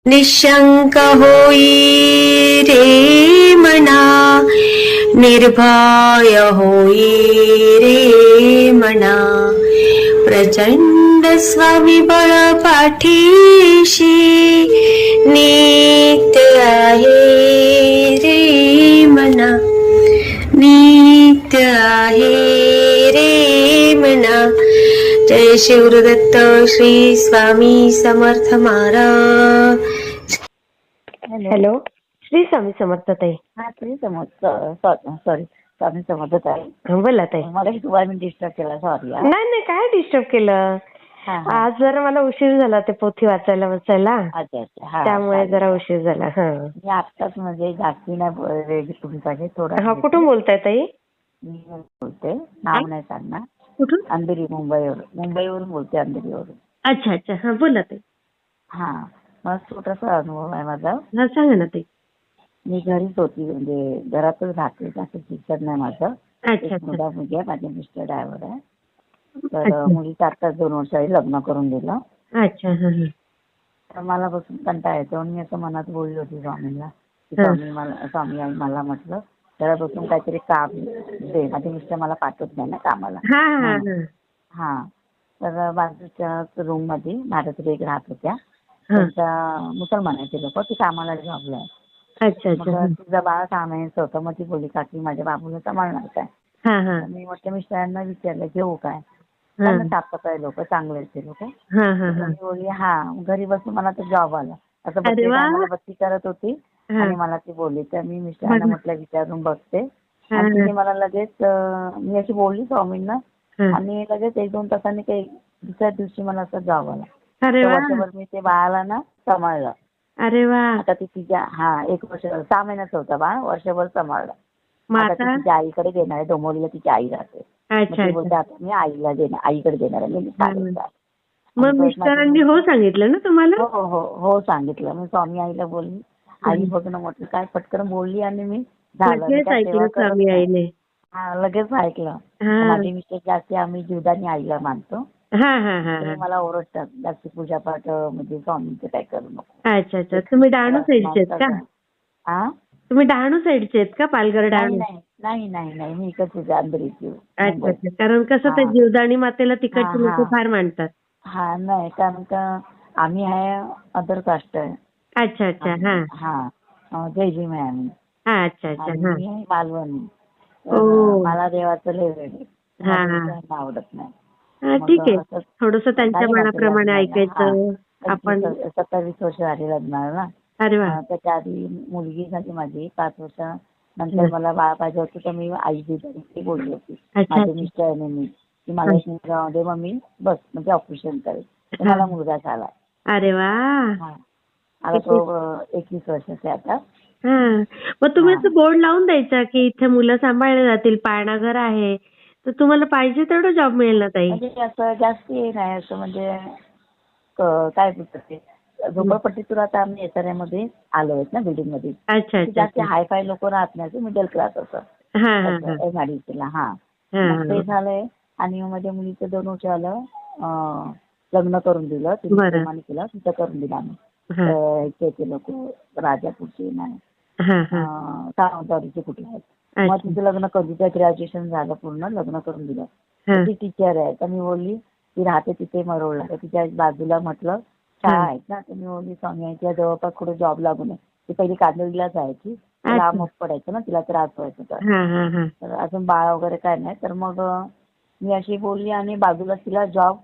निशंक होई रे मना, निर्भय होई रे मना, प्रचंड स्वविबळ पाठीशी नित्य आहे रे मना, नित्य आहे रे मना. जय शिवदत्त श्री स्वामी समर्थ महाराज. हॅलो, श्री स्वामी समर्थ ताई. हा श्री समर्थ सॉरी स्वामी समर्थ आहे. बोला ताई. मला तुम्हाला मी डिस्टर्ब केला, सॉरी. नाही नाही, काय डिस्टर्ब केलं. आज जरा मला उशीर झाला ते पोथी वाचायला बसायला, अच्छा अच्छा. त्यामुळे जरा उशीर झाला. मी आत्ताच म्हणजे जास्ती नाही रेडी तुमच्याकडे थोडा. हा, कुठून बोलताय ताई? मी बोलते, नाव नाही सांगणार. कुठून? अंधेरी, मुंबईवरून बोलते, अंधेरीवरून. अच्छा अच्छा, हा बोला ताई. हा, मग छोटासा अनुभव आहे माझा. हा, सांगा ना ताई. मी घरीच होती, म्हणजे घरातच राहते, जास्त शिक्षण नाही माझं. अच्छा एक मुलगा अच्छा मुलगी आहे, माझे मिस्टर ड्रायव्हर आहे. तर मुलीचं आत्ताच 2 वर्षांनी लग्न करून दिलं. अच्छा. हा हा. तर मला बसून कंटाळा येतो आणि मी असं मनात बोलली होती स्वामींना की स्वामी आई मला म्हटलं जरा बसून काहीतरी काम दे. माझे मिस्टर मला पाठवत नाही ना कामाला. हा हा हा. हा, तर बाजूच्या रूम मध्ये माझ्याकडे एक राहत होत्या, त्यांच्या मुसलमानाचे लोक, ती कामाला जॉबला आहे. अच्छा अच्छा. मग तुझं बाळ 6 महिन्याचं होतं, मग ती बोलली काकी माझ्या बाबूला सांभाळणार काय. हा हा. मी म्हटलं मिस्टरांना विचारलं घेऊ काय, त्यांना साफसफाई लोक चांगले असते लोक. हा हा हा. मी बोलली हा, घरी बसून मला तो जॉब आला. असं अरे बघते, वा. मला बत्ती करत होती आणि मला ती बोलली. तर मी मिस्टरांना म्हटलं विचारून बघते, आणि तिने मला लगेच मी अशी बोलली स्वामींना, आणि लगेच 1-2 तासांनी काही दुसऱ्या दिवशी मला असा जॉब आला. अरे वा. वर्षभर मी ते बाळाला ना सांभाळलं. अरे वा. आता ती तिच्या 1 वर्ष 6 महिन्याचा होता बाळ, वर्षभर सांभाळलं. आता ती तिच्या आईकडे देणार आहे, डोंबिवलीला तिची आई राहते. अच्छा ती बोलते आता मी आईकडे देणार आहे. मी चालेल. मग मिस्टरांनी हो सांगितलं ना तुम्हाला? हो हो हो सांगितलं. मी स्वामी आईला बोलली, आई बघ ना, म्हटलं काय पटकन बोलली, आणि मी झालं. लगेच ऐकलं स्वामी आईने. हा, लगेच ऐकलं. माझे मिस्टर जास्त आम्ही जीवदानी आईला मानतो. हा हा हा. मला ओरडतात जास्त पूजापाठ म्हणजे स्वामींचं काय करू नको. अच्छा अच्छा. तुम्ही डहाणू साईडचे आहेत का? हा, तुम्ही डहाणू साईडचे आहेत का? पालघर डहाणू? नाही नाही नाही, मी इकडे अंधेरीची. अच्छा अच्छा. कारण कसं ते जीवदानी मातेला तिकडचे लोक फार मानतात. हा, नाही कारण का आम्ही आहे अदर कास्ट आहे. अच्छा अच्छा. हा हा, जय भीम आहे आम्ही. हा. अच्छा अच्छा. हा. मी आहे मालवणी. ओ. मला देवाचं लय वेळ आवडत नाही. ठीक आहे, थोडस त्यांच्या मनाप्रमाणे ऐकायचं आपण. 27 वर्ष झाली लग्नाला ना. अरे वा. त्याच्या आधी मुलगी झाली माझी 5 वर्षानंतर. मला बाळ पाहिजे होतं, तर मी आई दिदी बोलली होती माझ्या मिस्टरने मी की मला एक मुलगा दे, मग मी बस म्हणजे ऑपरेशन करेल. तर मला मुलगा झाला. अरे वा. आता तो 21 वर्षाचा आहे आता. मग तुम्ही असं बोर्ड लावून द्यायचा की इथे मुलं सांभाळले जातील, पाळणाघर आहे, तर तुम्हाला पाहिजे तेवढं जॉब मिळेल ना ताई. म्हणजे असं जास्ती नाही, असं म्हणजे काय बोलतात ते झोपडपट्टीतून आता आम्ही एसआरएमध्ये आलो आहेत ना, बिल्डिंग मध्ये. अच्छा जास्त हायफाय लोक राहत नाही, मिडल क्लास असं. एमआयडीसीला. ते झालंय. आणि माझ्या मुलीचं 2 वर्ष आलं लग्न करून दिलं, तिने प्रेमाने केलं, तिथं करून दिलं आम्ही. ते लोक राजापूरचे नाही, सावंतवाडीचे कुठले आहेत. मग तिचं लग्न करून दिलं, ग्रॅज्युएशन झालं पूर्ण, लग्न करून दिलं. ती टीचर आहे. तर मी बोलली ती राहते तिथे मरोळला, तर तिच्या बाजूला म्हटलं शाळा आहेत ना, तर मी बोलली स्वामी आईच्या जवळपास कुठे जॉब लागू नये. ती पहिली कांदिवलीला जायची, लांब पडायचं ना, तिला त्रास व्हायचा. तर अजून बाळ वगैरे काय नाही. तर मग मी अशी बोलली, आणि बाजूला तिला जॉब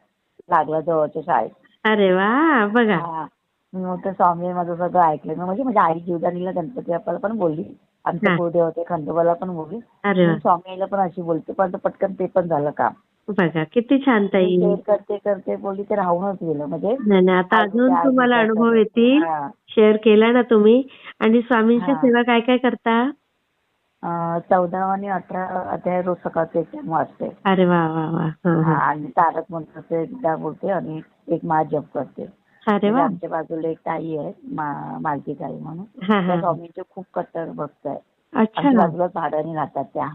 लागला जवळच्या शाळेत. अरे वा. बघा. मी म्हटलं स्वामी माझं सगळं ऐकलं. म्हणजे माझ्या आई जीवदानीला गणपती बाप्पाला पण बोलली, आमच्या कुलदेव होते खंडोबाला पण बोलली, स्वामी आईला पण अशी बोलते. पण पटकन ते पण झालं काम. बघा किती छान ताई. करते करते बोलली ते राहूनच गेलं. म्हणजे नाही, आता अजून तुम्हाला अनुभव येतील. शेअर केला ना तुम्ही. आणि स्वामींची सेवा काय काय करता? 14 आणि 18 अध्याय रोज सकाळचे वाचते. अरे वा वा वा. आणि तारक मंत्राचे एकदा बोलते, आणि एक माळ जप करते. अरे वा. आमच्या बाजूला एक ताई आहे मालती ताई म्हणून, त्या स्वामींचे खूप कट्टर भक्त आहे. आमच्या बाजूला भाड्याने राहतात त्या.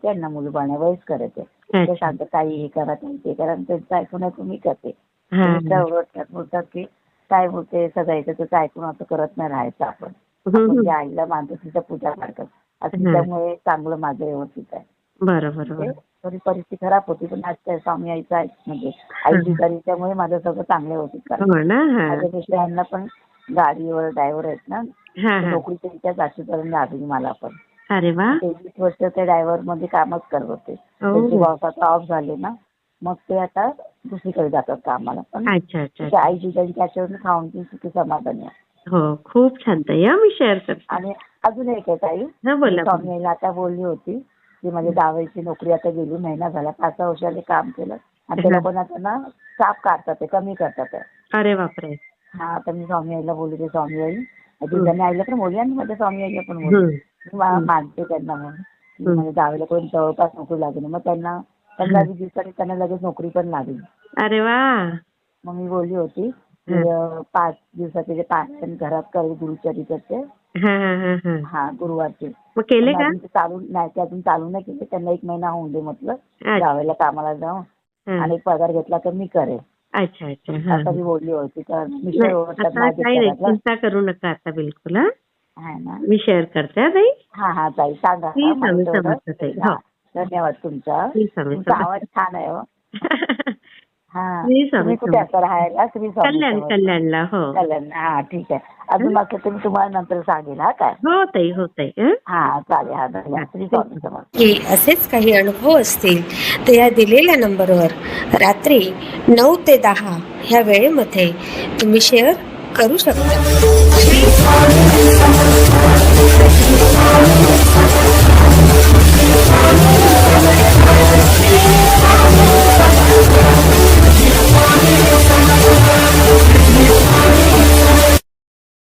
त्यांना मुलं बाळ वयस्कर आहे. ते सांगतात काही हे करा काही ते करा, त्यांचं ऐकून मी करते. बोलतात की काय होते सगळं याच्यातच ऐकून असं करत नाही राहायचं आपण. आपण जे आईला मानतो तिच्या पूजा करतात असं तिच्यामुळे चांगलं माझं व्यवस्थित आहे. बरोबर. थोडी परिस्थिती खराब होती पण आज त्या स्वामी आईचा आहे म्हणजे आई बिचारी त्यामुळे माझं सगळं चांगलं होतं. हो ना. माझ्या मिस्टरांना पण गाडीवर ड्रायव्हर आहेत ना, नोकरीच्या इच्छा जाशीपर्यंत लागली मला पण. अरे वा. 23 वर्ष ते ड्रायव्हर मध्ये कामच करत होते. त्यांचे बॉस आता ऑफ झाले ना, मग ते आता दुसरीकडे जातात कामाला. पण आई बिचारी त्याच्यावर खाऊन ती सुखी समाधानी आहे. हो, खूप छान ताई. मी शेअर करते. आणि अजून एक आहे ताई, स्वामी आईला आता बोलली होती की माझ्या जावईची नोकरी आता गेली, महिना झाला, 5 वर्षाने काम केलं आणि त्याला पण आता ना स्टाफ काढतात ते, कमी करतात. अरे बापरे. हा, आता मी स्वामी आईला बोलली ते स्वामी आई दुधाने आईला पण बोलली आणि माझ्या स्वामी आईला पण बोलली. मानते त्यांना म्हणून माझ्या जावेला कोण जवळपास नोकरी लागली, मग त्यांना 15-20 दिवसांनी त्यांना लगेच नोकरी पण लागली. अरे वा. मग मी बोलली होती की 5 दिवसाचे जे पारायण घरात करेल गुरुचरित्राचे, हा गुरुवारचे, मग केले का? चालू नाही, ते अजून चालू नाही केले. त्यांना 1 महिना होऊन दे म्हटलं जावेला कामाला जाऊन आणि पगार घेतला तर मी करेल. अच्छा. असं मी बोलली होती. तर चिंता करू नका आता बिलकुल. हा ना, मी शेअर करते ताई. हा ताई सांगा. धन्यवाद तुमचा. तुमचा आवाज छान आहे. तुम्ही कुठे असता राहायला? कल्याणला. हो, कल्याण. हा, ठीक आहे. अजून मात्र तुम्ही तुम्हाला नंतर सांगेल. हा काय? हो ताई, हो ताई. हा चालेल. हा, धन्यवाद. की असेच काही अनुभव असतील तर या दिलेल्या नंबरवर रात्री 9 ते 10 ह्या वेळेमध्ये तुम्ही शेअर करू शकता.